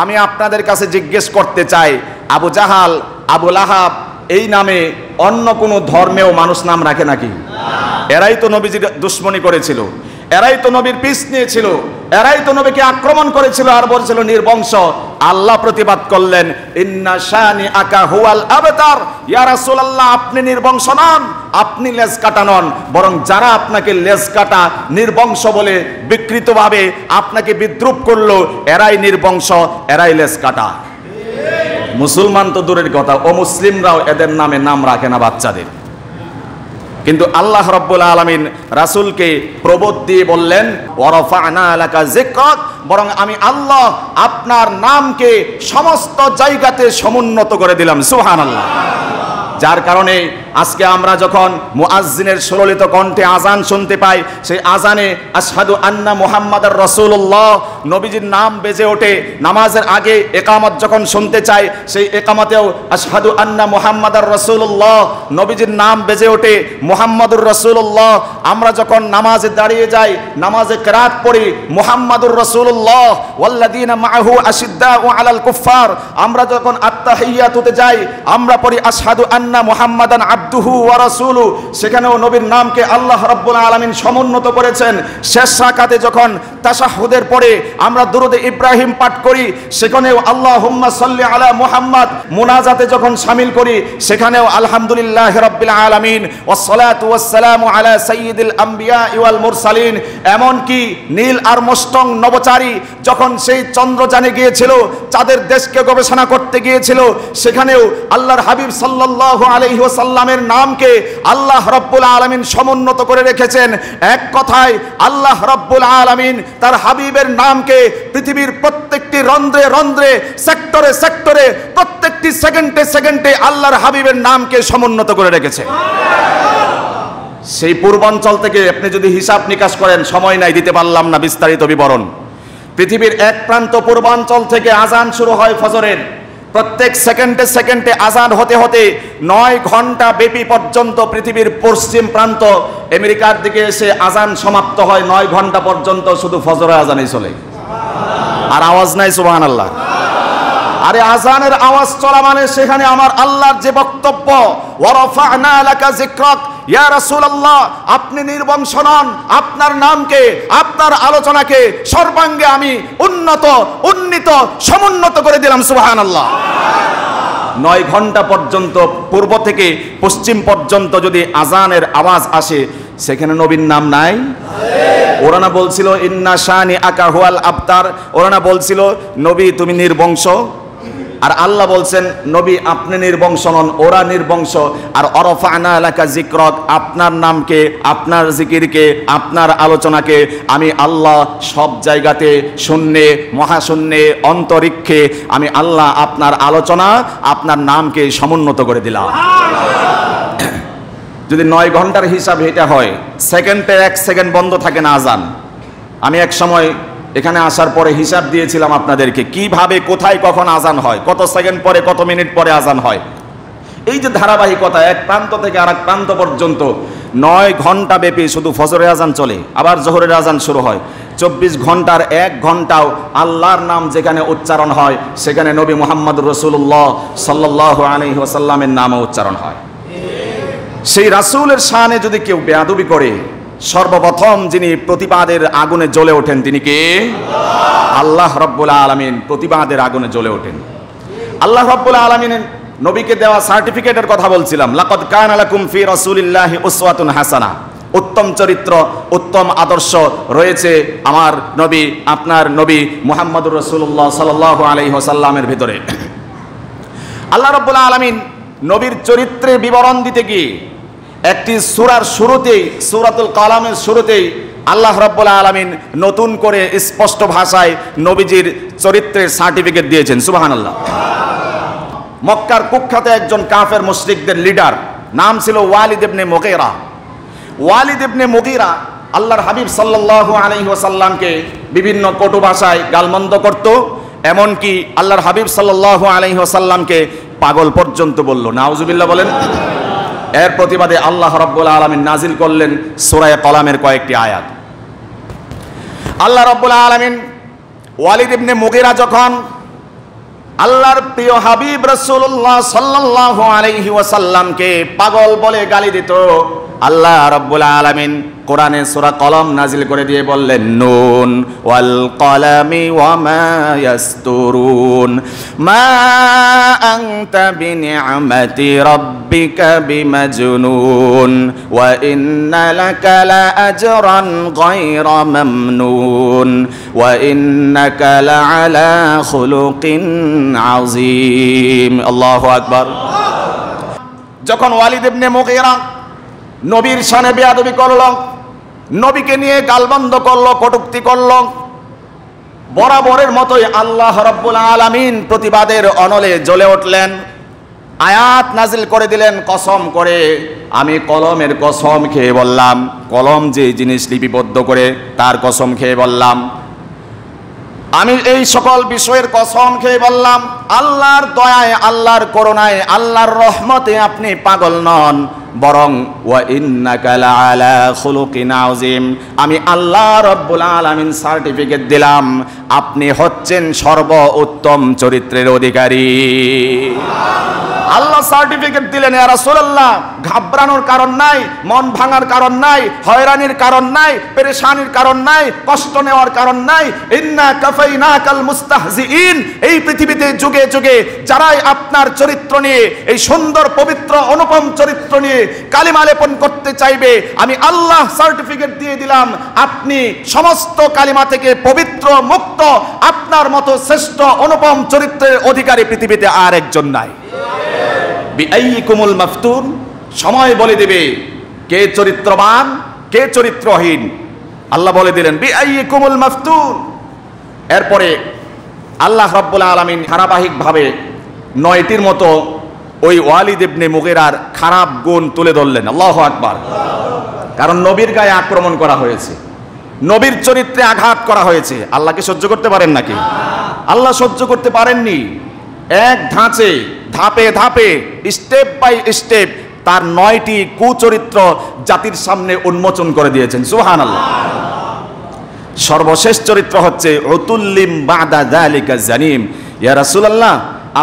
আমি আপনাদের কাছে জিজ্ঞেস করতে চাই, আবু জাহাল, আবু লাহাব এই নামে অন্য কোনো ধর্মেও মানুষ নাম রাখে নাকি? এরাই তো নবীজির দুশ্মনী করেছিল, এরাই তো নবীর পিছ নিয়েছিল, এরাই তো নবীকে আক্রমণ করেছিল আর বলছিল নির্বংশ। আল্লাহ প্রতিবাদ করলেন, ইন্না শানি আকা হুয়াল আবতার। ইয়া রাসূলুল্লাহ, আপনি নির্বংশ নন, আপনি লেজ কাটা নন, বরং যারা আপনাকে লেজ কাটা, নির্বংশ বলে বিকৃতভাবে আপনাকে বিদ্রুপ করলো, এরাই নির্বংশ, এরাই লেজ কাটা। মুসলমান তো দূরের কথা, অমুসলিমরাও এদের নামে নাম রাখে না বাচ্চাদের। কিন্তু আল্লাহ রাব্বুল আলামিন রাসূলকে প্রবোধ দিয়ে বললেন, ওয়ারাফা'না লাকা যিকরাক, বরং আমি আল্লাহ আপনার নামকে সমস্ত জায়গাতে সমুন্নত করে দিলাম। সুবহানাল্লাহ। যার কারণে আজকে আমরা যখন মুয়াজ্জিনের সুললিত কণ্ঠে আজান শুনতে পাই, সেই আজানে আশহাদু আন্না মুহাম্মাদার রাসূলুল্লাহ, নবীজির নাম বেজে ওঠে। নামাজের আগে ইকামত যখন শুনতে চাই, সেই ইকামতেও আশহাদু আন্না মুহাম্মাদার রাসূলুল্লাহ, নবীজির নাম বেজে ওঠে, মুহাম্মাদুর রাসূলুল্লাহ। আমরা যখন নামাজে দাঁড়িয়ে যাই, নামাজে কিরাত পড়ি, মুহাম্মাদুর রাসূলুল্লাহ ওয়াল্লাযীনা মাআহু আশিদ্দাউ আলাল কুফফার। আমরা যখন আত্তাহিয়াতুতে যাই, আমরা পড়ি আশহাদু আন্না মুহাম্মাদান আবদুহু ওয়া রাসূলুহু, সেখানেও নবীর নামকে আল্লাহ রাব্বুল আলামিন সমুন্নত করেছেন। শেষ রাকাতে যখন তাশাহুদের পরে আমরা দুরূদে ইব্রাহিম পাঠ করি, সেখানেও আল্লাহুম্মা সাল্লি আলা মুহাম্মাদ। মুনাজাতে যখন শামিল করি, সেখানেও আলহামদুলিল্লাহি রাব্বিল আলামিন ওয়াসসালাতু ওয়াসসালামু আলা সাইয়্যিদিল আমবিয়া ওয়াল মুরসালিন। এমন কি নীল আর্মস্ট্রং নভোচারী যখন সেই চন্দ্রযানে গিয়েছিল, চাঁদের দেশকে গবেষণা করতে গিয়েছিল, সেখানেও আল্লাহর হাবিব সাল্লাল্লাহু আলাইহি ওয়াসাল্লামের নামকে আল্লাহ রাব্বুল আলামিন সমুন্নত করে রেখেছেন। এক কথায় আল্লাহ রাব্বুল আলামিন তার হাবিবের নামকে পৃথিবীর প্রত্যেকটি রন্ধ্রে রন্ধ্রে, সেক্টরে সেক্টরে, প্রত্যেকটি সেকেন্ডে সেকেন্ডে আল্লাহর হাবিবের নামকে সমুন্নত করে রেখেছে। সেই পূর্বাঞ্চল থেকে আপনি যদি হিসাব নিকাশ করেন, সময় নাই, দিতে পারলাম না বিস্তারিত বিবরণ। পৃথিবীর এক প্রান্ত পূর্বাঞ্চল থেকে আজান শুরু হয় ফজরের, প্রত্যেক সেকেন্ডে সেকেন্ডে আজান হতে হতে 9 ঘন্টা ব্যাপী পর্যন্ত পৃথিবীর পশ্চিম প্রান্ত আমেরিকার দিকে এসে আজান সমাপ্ত হয়। 9 ঘন্টা পর্যন্ত শুধু ফজরের আজানই চলে, আর আওয়াজ নাই। সুবহানাল্লাহ। আরে আজানের আওয়াজ চলা মানে সেখানে আমার আল্লাহর যে বক্তব্য, ওয়ারাফা'না লাকা যিকরাক। ইয়া রাসূলুল্লাহ, আপনি নির্বংশ নন, আপনার নামকে, আপনার আলোচনাকে সর্বাঙ্গে আমি উন্নীত সমুন্নত করে দিলাম। সুবহানাল্লাহ। 9 ঘন্টা পর্যন্ত পূর্ব থেকে পশ্চিম পর্যন্ত যদি আজানের আওয়াজ আসে, সেখানে নবীর নাম নাই? ওরা না বলছিল ইন্না শানি আকা হুয়াল আবতার, ওরা না বলছিল নবী তুমি নির্বংশ? আর আল্লাহ বলছেন নবী আপনি নির্বংশ নন, ওরা নির্বংশ। আর ওয়ারাফা'না লাকা যিকরাক, আপনার নামকে, আপনার জিকিরকে, আপনার আলোচনাকে আমি আল্লাহ সব জায়গাতে, শূন্যে, মহাশূন্যে, অন্তরিক্ষে আমি আল্লাহ আপনার আলোচনা, আপনার নামকে সমুন্নত করে দিলাম। যদি 9 ঘন্টার হিসাব এটা হয়, সেকেন্ডে 1 সেকেন্ড বন্ধ থাকে না আজান। আমি এক সময় এখানে আসার পরে হিসাব দিয়েছিলাম আপনাদেরকে, কিভাবে কোথায় কখন আজান হয়, কত সেকেন্ড পরে কত মিনিট পরে আজান হয়। এই যে ধারাবাহিকতা, এক প্রান্ত থেকে আর এক প্রান্ত পর্যন্ত 9 ঘন্টা ব্যাপী শুধু ফজরের আজান চলে, আবার জোহরের আজান শুরু হয়। 24 ঘন্টার 1 ঘন্টাও আল্লাহর নাম যেখানে উচ্চারণ হয় সেখানে নবী মুহাম্মদুর রাসূলুল্লাহ সাল্লাল্লাহু আলাইহি ওয়াসাল্লামের নামও উচ্চারণ হয়। সেই রাসূলের শানে যদি কেউ বেয়াদবি করে, সর্বপ্রথম যিনি প্রতিবাদের আগুনে জ্বলে ওঠেন তিনি কে? আল্লাহ রাব্বুল আলামিন প্রতিবাদের আগুনে জ্বলে ওঠেন। আল্লাহ রাব্বুল আলামিনের নবীকে দেওয়া সার্টিফিকেটের কথা বলছিলাম। লাকাদ কানা লাকুম ফি রাসূলিল্লাহি উসওয়াতুন হাসানাহ, উত্তম চরিত্র, উত্তম আদর্শ রয়েছে আমার নবী, আপনার নবী মুহাম্মদুর রাসূলুল্লাহ সাল্লাল্লাহু আলাইহি ওয়াসাল্লামের ভিতরে। আল্লাহ রাব্বুল আলামিন নবীর চরিত্রের বিবরণ দিতে গিয়ে একটি সূরার শুরুতেই, সূরাতুল কালামের শুরুতেই আল্লাহ রাব্বুল আলামিন নতুন করে স্পষ্ট ভাষায় নবীজির চরিত্রের সার্টিফিকেট দিয়েছেন। সুবহানাল্লাহ। মক্কার কুখ্যাত একজন কাফের মুশরিকদের লিডার, নাম ছিল ওয়ালিদ ইবনে মুগীরা। ওয়ালিদ ইবনে মুগীরা আল্লাহর হাবিব সাল্লাল্লাহু আলাইহি ওয়াসাল্লামকে বিভিন্ন কটু ভাষায় গালমন্দ করত, এমনকি আল্লাহর হাবিব সাল্লাল্লাহু আলাইহি ওয়াসাল্লামকে পাগল পর্যন্ত বলল। নাউজুবিল্লাহ বলেন। এর প্রতিবাদে আল্লাহ রাব্বুল আলামিন নাজিল করলেন সূরা কলামের কয়েকটি আয়াত। আল্লাহ রাব্বুল আলামিন ওয়ালিদ ইবনে মুগীরা যখন আল্লাহর প্রিয় হাবিব রাসূলুল্লাহ সাল্লাল্লাহু আলাইহি ওয়াসাল্লামকে পাগল বলে গালি দিত, আল্লাহ রাব্বুল আলামিন কোরআনে সূরা কলম নাজিল করে দিয়ে বললেন, নুন ওয়াল কলামি ওয়া মা ইয়াসতুরুন মা আনতা বিনিআমাতি রাব্বিকা বিমাজনুন ওয়া ইন্না লাকা লাআজরান গায়রা মামনুন ওয়া ইন্নাকা লাআলা খুলুকিন আযীম। আল্লাহু আকবার। যখন ওয়ালিদ ইবনে মুগীরা নবীর শানে বেয়াদবি করল, নবীকে নিয়ে গালবন্ধ করলো, কটূক্তি করলো, বরাবরের মতোই আল্লাহ রাব্বুল আলামিন প্রতিবাদের অনলে জ্বলে উঠলেন। আয়াত নাজিল করে দিলেন কসম করে, আমি কলমের কসম খেয়ে বললাম, কলম যে জিনিস লিপিবদ্ধ করে তার কসম খেয়ে বললাম, আমি এই সকল বিষয়ের কসম খেয়ে বললাম, আল্লাহর দয়ায়, আল্লাহর করুণায়, আল্লাহর রহমতে আপনি পাগল নন, বরং ওয়া ইন্নাকা লাআলা খুলুকিন আযীম, আমি আল্লাহ রাব্বুল আলামিন সার্টিফিকেট দিলাম আপনি হচ্ছেন সর্বোত্তম চরিত্রের অধিকারী। আল্লাহ সার্টিফিকেট দিলেন। ইয়া রাসূলুল্লাহ, ঘাবড়ানোর কারণ নাই, মন ভাঙার কারণ নাই, হয়রানির কারণ নাই, পেরেশানির কারণ নাই, কষ্ট নেওয়ার কারণ নাই। ইন্না কাফাইনাকাল মুস্তাহজিইন, এই পৃথিবীতে যুগে যুগে যারাই আপনার চরিত্র নিয়ে, এই সুন্দর পবিত্র অনুপম চরিত্র নিয়ে কালিমা লেপন করতে চাইবে, আমি আল্লাহ সার্টিফিকেট দিয়ে দিলাম আপনি সমস্ত কালিমা থেকে পবিত্র, মুক্ত। আপনার মতো শ্রেষ্ঠ অনুপম চরিত্রের অধিকারী পৃথিবীতে আর একজন নাই। বিআইয়িকুমুল মাফতুন, সময় বলে দেবে কে চরিত্রবান কে চরিত্রহীন। আল্লাহ বলে দিলেন বিআইয়িকুমুল মাফতুন। এরপরে আল্লাহ রাব্বুল আলামিন ধারাবাহিকভাবে 9টির মতো ওই ওয়ালিদ ইবনে মুগীরার খারাপ গুণ তুলে ধরলেন। আল্লাহু আকবার। কারণ নবীর গায়ে আক্রমণ করা হয়েছে, নবীর চরিত্রে আঘাত করা হয়েছে। আল্লাহকে সহ্য করতে পারেন নাকি? আল্লাহ সহ্য করতে পারেননি। এক ধাঁচে, ধাপে ধাপে, স্টেপ বাই স্টেপ তার 9টি কুচরিত্র জাতির সামনে উন্মোচন করে দিয়েছেন। সুবহানাল্লাহ। সর্বশেষ চরিত্র হচ্ছে উতুল্লিম বাদা যালিকা জানিম। ইয়া রাসূলুল্লাহ,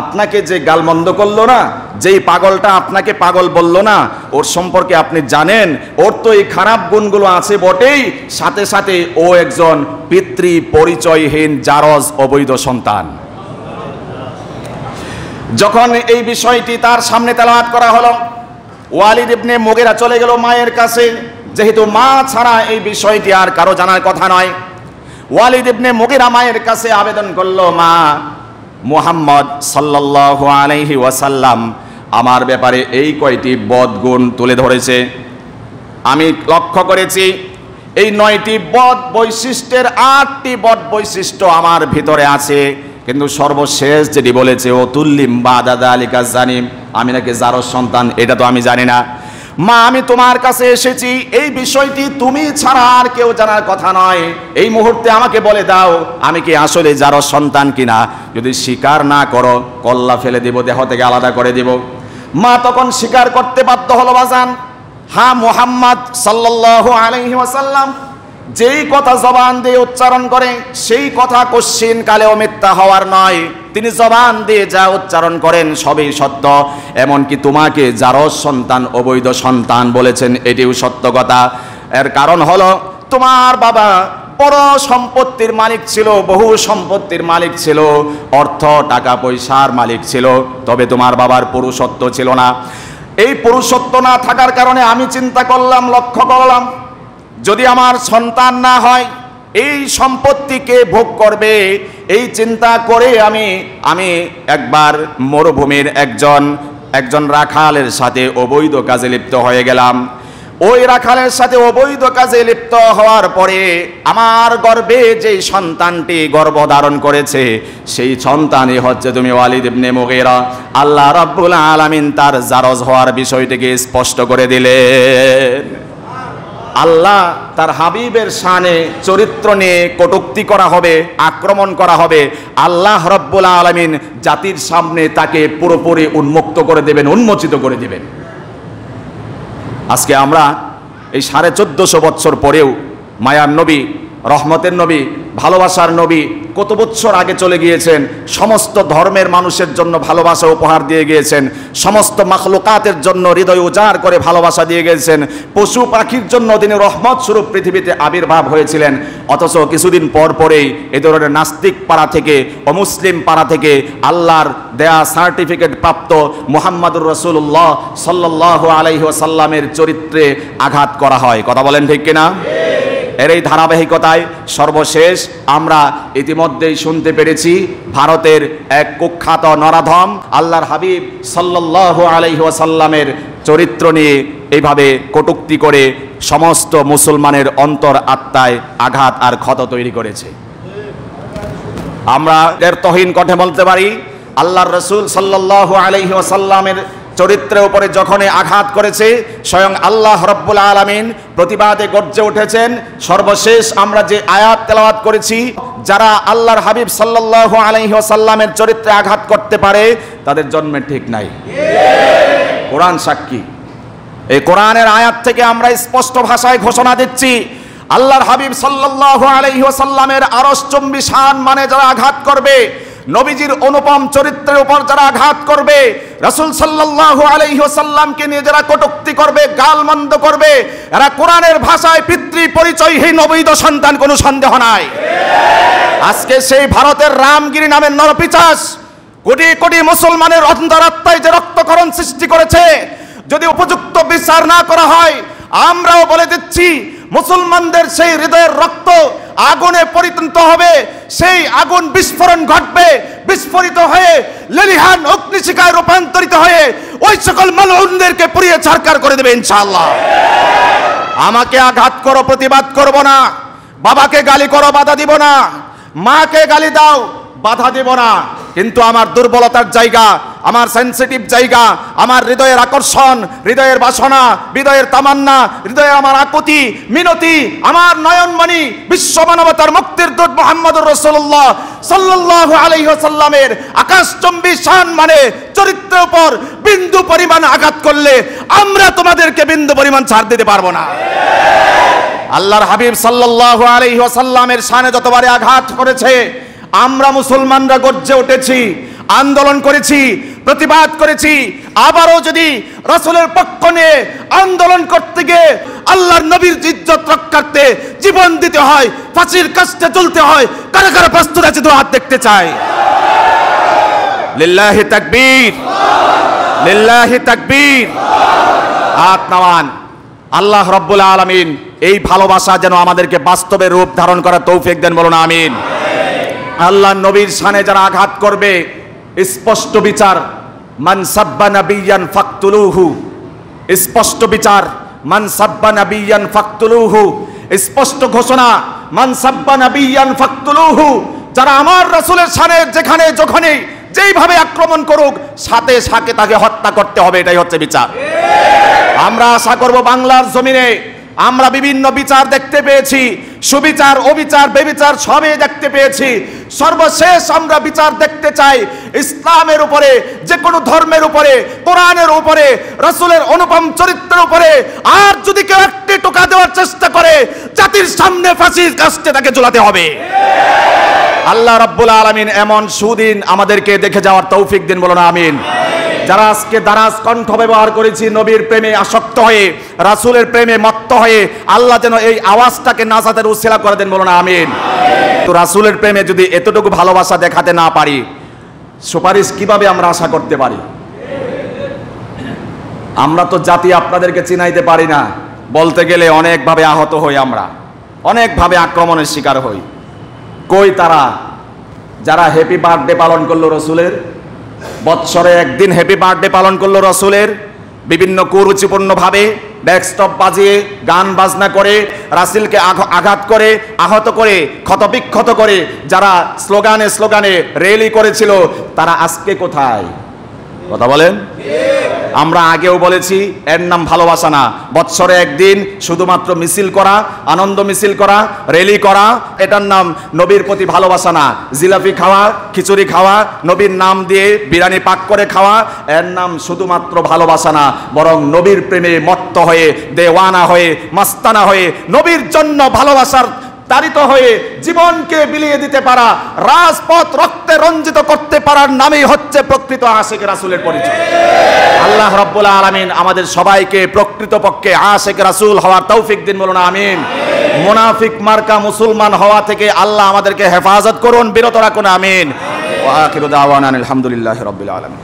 আপনাকে যে গালমন্দ করলো না, যেই পাগলটা আপনাকে পাগল বলল না, ওর সম্পর্কে আপনি জানেন ওর তো এই খারাপ গুণগুলো আছে বটেই, সাথে সাথে ও একজন পিতৃ পরিচয়হীন জারজ অবৈধ সন্তান। যখন এই বিষয়টি তার সামনে তেলাওয়াত করা হলো, ওয়ালিদ ইবনে মুগীরা চলে গেল মায়ের কাছে, যেহেতু মা ছাড়া এই বিষয়টি আর কারো জানার কথা নয়। ওয়ালিদ ইবনে মুগীরা মায়ের কাছে আবেদন করলো, মা, মুহাম্মদ সাল্লাল্লাহু আলাইহি ওয়াসাল্লাম আমার ব্যাপারে এই কয়টি বদগুণ তুলে ধরেছে। আমি লক্ষ্য করেছি এই 9টি বদ বৈশিষ্ট্যের 8টি বদ বৈশিষ্ট্য আমার ভিতরে আছে, কিন্তু সর্বশেষ যেটি বলেছে অতুল্লিম বাদা যালিকা জানিম, আমি নাকি জারজ সন্তান, এটা তো আমি জানি না। মা আমি তোমার কাছে এসেছি, এই বিষয়টি তুমি ছাড়া আর কেউ জানার কথা নয়, এই মুহূর্তে আমাকে বলে দাও আমি কি আসলে যার সন্তান কিনা, যদি স্বীকার না করো কল্লা ফেলে দেব, দেহ থেকে আলাদা করে দেব। মা তখন স্বীকার করতে বাধ্য হলো বাজান, হ্যাঁ মুহাম্মদ সাল্লাল্লাহু আলাইহি ওয়াসাল্লাম যেই কথা জবান দিয়ে উচ্চারণ করে সেই কথা কোশ্চিন কালেও মিথ্যা হওয়ার নয়, তিনি জবান দিয়ে যা উচ্চারণ করেন সবই সত্য, এমনকি তোমাকে যারও সন্তান অবৈধ সন্তান বলেছেন এটিও সত্য কথা। এর কারণ হলো তোমার বাবা বড় সম্পত্তির মালিক ছিল, বহু সম্পত্তির মালিক ছিল, অর্থ টাকা পয়সার মালিক ছিল, তবে তোমার বাবার পুরুষত্ব ছিল না। এই পুরুষত্ব না থাকার কারণে আমি চিন্তা করলাম, লক্ষ্য করলাম যদি আমার সন্তান না হয় এই সম্পত্তিকে ভোগ করবে, এই চিন্তা করে আমি একবার মরুভূমির একজন রাখালের সাথে অবৈধ কাজে লিপ্ত হয়ে গেলাম। ওই রাখালের সাথে অবৈধ কাজে লিপ্ত হওয়ার পরে আমার গর্ভে যেই সন্তানটি গর্ভধারণ করেছে সেই সন্তানই হচ্ছে তুমি ওয়ালিদ ইবনে মুগীরা। আল্লাহ রাব্বুল আলামিন তার জারজ হওয়ার বিষয়টিকে স্পষ্ট করে দিলেন। আল্লাহ তার হাবিবের শানে চরিত্র নিয়ে কটূক্তি করা হবে, আক্রমণ করা হবে, আল্লাহ রাব্বুল আলামিন জাতির সামনে তাকে পুরোপুরি উন্মুক্ত করে দেবেন, উন্মোচিত করে দেবেন। আজকে আমরা এই 1450 বছর পরেও মায়ার নবী, রহমতের নবী, ভালোবাসার নবী কত বছর আগে চলে গিয়েছেন, সমস্ত ধর্মের মানুষের জন্য ভালোবাসা উপহার দিয়ে গিয়েছেন, সমস্ত মাখলুকাতের জন্য হৃদয় উজাড় করে ভালোবাসা দিয়ে গিয়েছেন, পশু পাখির জন্য তিনি রহমত স্বরূপ পৃথিবীতে আবির্ভাব হয়েছিলেন। অথচ কিছুদিন পর পরেই এ ধরনের নাস্তিক পাড়া থেকে, অমুসলিম পাড়া থেকে আল্লাহর দেয়া সার্টিফিকেট প্রাপ্ত মুহাম্মাদুর রাসূলুল্লাহ সাল্লাল্লাহু আলাইহি ওয়াসাল্লামের চরিত্রে আঘাত করা হয়। কথা বলেন ঠিক কিনা? এর এই ধারাবাহিকতায় সর্বশেষ আমরা ইতিমধ্যেই শুনতে পেরেছি ভারতের এক কুখ্যাত নরাধম আল্লাহর হাবিব সাল্লাল্লাহু আলাইহি ওয়াসাল্লামের চরিত্র নিয়ে এইভাবে কটূক্তি করে সমস্ত মুসলমানের অন্তর আত্মায় আঘাত আর ক্ষত তৈরি করেছে। আমরা এর তহিন কণ্ঠে বলতে পারি আল্লাহর রাসূল সাল্লাল্লাহু আলাইহি ওয়াসাল্লামের চরিত্রের উপরে যখনই আঘাত করেছে স্বয়ং আল্লাহ রাব্বুল আলামিন প্রতিবাদে গর্জে উঠেছেন। সর্বশেষ আমরা যে আয়াত তেলাওয়াত করেছি, যারা আল্লাহর হাবিব সাল্লাল্লাহু আলাইহি ওয়াসাল্লামের চরিত্রে আঘাত করতে পারে তাদের জন্মে ঠিক নাই। কোরআন সাক্ষী। এই কোরআনের আয়াত থেকে আমরা স্পষ্ট ভাষায় ঘোষণা দিচ্ছি, আল্লাহর হাবিব সাল্লাল্লাহু আলাইহি ওয়াসাল্লামের আরশচুম্বী শান মানে যারা আঘাত করবে, নবীজির অনুপম চরিত্রের উপর যারা আঘাত করবে, রাসূল সাল্লাল্লাহু আলাইহি ওয়াসাল্লামকে নিয়ে যারা কটূক্তি করবে, গালমন্দ করবে, এরা কোরআনের ভাষায় পিতৃ পরিচয়হীন অবৈধ সন্তান, কোনো সন্দেহ নাই। আজকে সেই ভারতের রামগিরি নামের নরপিশাচ কোটি কোটি মুসলমানের অন্তরাত্মায় যে রক্তক্ষরণ সৃষ্টি করেছে, যদি উপযুক্ত বিচার না করা হয় আমরাও বলে দিচ্ছি মুসলমানদের সেই হৃদয়ের রক্ত আগুনে পরিণত হবে, সেই আগুন বিস্ফোরণ ঘটবে, বিস্ফোরিত হয়ে লেলিহান অগ্নিশিখায় রূপান্তরিত হয়ে ওই সকল মালউনদেরকে পুড়িয়ে ছারখার করে দেবে ইনশাআল্লাহ। আমাকে আঘাত করো, প্রতিবাদ করব না, বাবাকে গালি করো, বাধা দিব না, মাকে গালি দাও, বাধা দেব না, কিন্তু আমার দুর্বলতার জায়গা, আমার সেনসিটিভ জায়গা, আমার হৃদয়ের আকর্ষণ, হৃদয়ের বাসনা, হৃদয়ের তামান্না, হৃদয়ে আমার আকুতি মিনতি, আমার নয়নমণি বিশ্ব মানবতার মুক্তির দূত মুহাম্মদুর রাসূলুল্লাহ সাল্লাল্লাহু আলাইহি ওয়াসাল্লামের আকাশচুম্বী শান মানে চরিত্রের উপর বিন্দু পরিমাণ আঘাত করলে আমরা তোমাদেরকে বিন্দু পরিমাণ ছাড় দিতে পারবো না। আল্লাহর হাবিব সাল্লাল্লাহু আলাইহি ওয়াসাল্লামের শানে যতবারে আঘাত করেছে আমরা মুসলমানরা গর্জে উঠেছি, আন্দোলন করেছি, প্রতিবাদ করেছি। আবারও যদি রাসূলের পক্ষ নিয়ে আন্দোলন করতে গিয়ে আল্লাহর নবীর ইজ্জত রক্ষার্থে জীবন দিতে হয়, ফাঁসির কাস্টে চলতে হয়, কারা কারা প্রস্তুত আছে তো হাত দেখতে চাই। লিল্লাহি তাকবীর, লিল্লাহি তাকবীর। হাত নামান। আল্লাহ রাব্বুল আলামিন এই ভালোবাসা যেন আমাদেরকে বাস্তবে রূপ ধারণ করার তৌফিক দেন, বলুন আমিন। আল্লাহ নবীর শানে যারা আঘাত করবে স্পষ্ট বিচার, মান সাব্বা নাবিয়ান ফাকতুলুহু, স্পষ্ট বিচার, মান সাব্বা নাবিয়ান ফাকতুলুহু, স্পষ্ট ঘোষণা, মান সাব্বা নাবিয়ান ফাকতুলুহু। যারা আমার রাসূলের শানে যেখানে যখনে যেইভাবে আক্রমণ করুক সাথে সাথে তাকে হত্যা করতে হবে, এটাই হচ্ছে বিচার। আমরা আশা করব বাংলার জমিনে আমরা বিভিন্ন বিচার দেখতে পেয়েছি, সুবিচার, অবিচার, বেবিচার সবই দেখতে পেয়েছি। সর্বশেষ আমরা বিচার দেখতে চাই ইসলামের উপরে, যে কোনো ধর্মের উপরে, কোরআনের উপরে, রাসূলের অনুপম চরিত্রের উপরে। আর যদি কেউ একটি টোকা দেওয়ার চেষ্টা করে, জাতির সামনে ফাঁসির কাস্টে তাকে ঝুলাতে হবে। আল্লাহ রাব্বুল আলামিন এমন সুদিন আমাদেরকে দেখে যাওয়ার তৌফিক দিন, বলুন আমিন। যারা আজকে দারাজ কণ্ঠ ব্যবহার করেছি নবীর প্রেমে আসক্ত হয়ে, রাসূলের প্রেমে মত্ত হয়ে, আল্লাহ যেন এই আওয়াজটাকে নাজাতের উসিলা করে দেন, বলুন আমিন। তো রাসূলের প্রেমে যদি এতটুকু ভালোবাসা দেখাতে না পারি, সুপারিশ কিভাবে আমরা আশা করতে পারি? আমরা তো জাতি আপনাদেরকে চিনাইতে পারি না, বলতে গেলে অনেকভাবে আহত হই, আমরা অনেকভাবে আক্রমণের শিকার হই। কই তারা যারা হ্যাপি বার্থডে পালন করলো রসুলের, বৎসরে একদিন হ্যাপি বার্থডে পালন করলো রসুলের, বিভিন্ন কুরুচিপূর্ণভাবে ডেস্কটপ বাজিয়ে গান বাজনা করে রাসূলকে আঘাত করে, আহত করে, ক্ষতবিক্ষত করে যারা স্লোগানে স্লোগানে র্যালি করেছিল, তারা আজকে কোথায়? কথা বলেন। আমরা আগেও বলেছি, এর নাম ভালোবাসা না। বৎসরে একদিন শুধুমাত্র মিছিল করা, আনন্দ মিছিল করা, র্যালি করা, এটার নাম নবীর প্রতি ভালোবাসা না। জিলাপি খাওয়া, খিচুড়ি খাওয়া, নবীর নাম দিয়ে বিরিয়ানি পাক করে খাওয়া, এর নাম শুধুমাত্র ভালোবাসা না, বরং নবীর প্রেমে মত্ত হয়ে, দেওয়ানা হয়ে, মাস্তানা হয়ে, নবীর জন্য ভালোবাসার তাড়িত হয়ে জীবনকে বিলিয়ে দিতে পারা, রাজপথ রক্তে রঞ্জিত করতে পারার নামই হচ্ছে প্রকৃত আশিক রাসূলের পরিচয়। আল্লাহ রাব্বুল আলামিন আমাদের সবাইকে প্রকৃতপক্ষে আশিক রাসূল হওয়ার তৌফিক দিন, বলুন আমিন। মুনাফিক মার্কা মুসলমান হওয়া থেকে আল্লাহ আমাদেরকে হেফাজত করুন, বিরত রাখুন, আমিন। ওয়া আখিরু দাওয়ানা আলহামদুলিল্লাহি রাব্বিল আলামিন।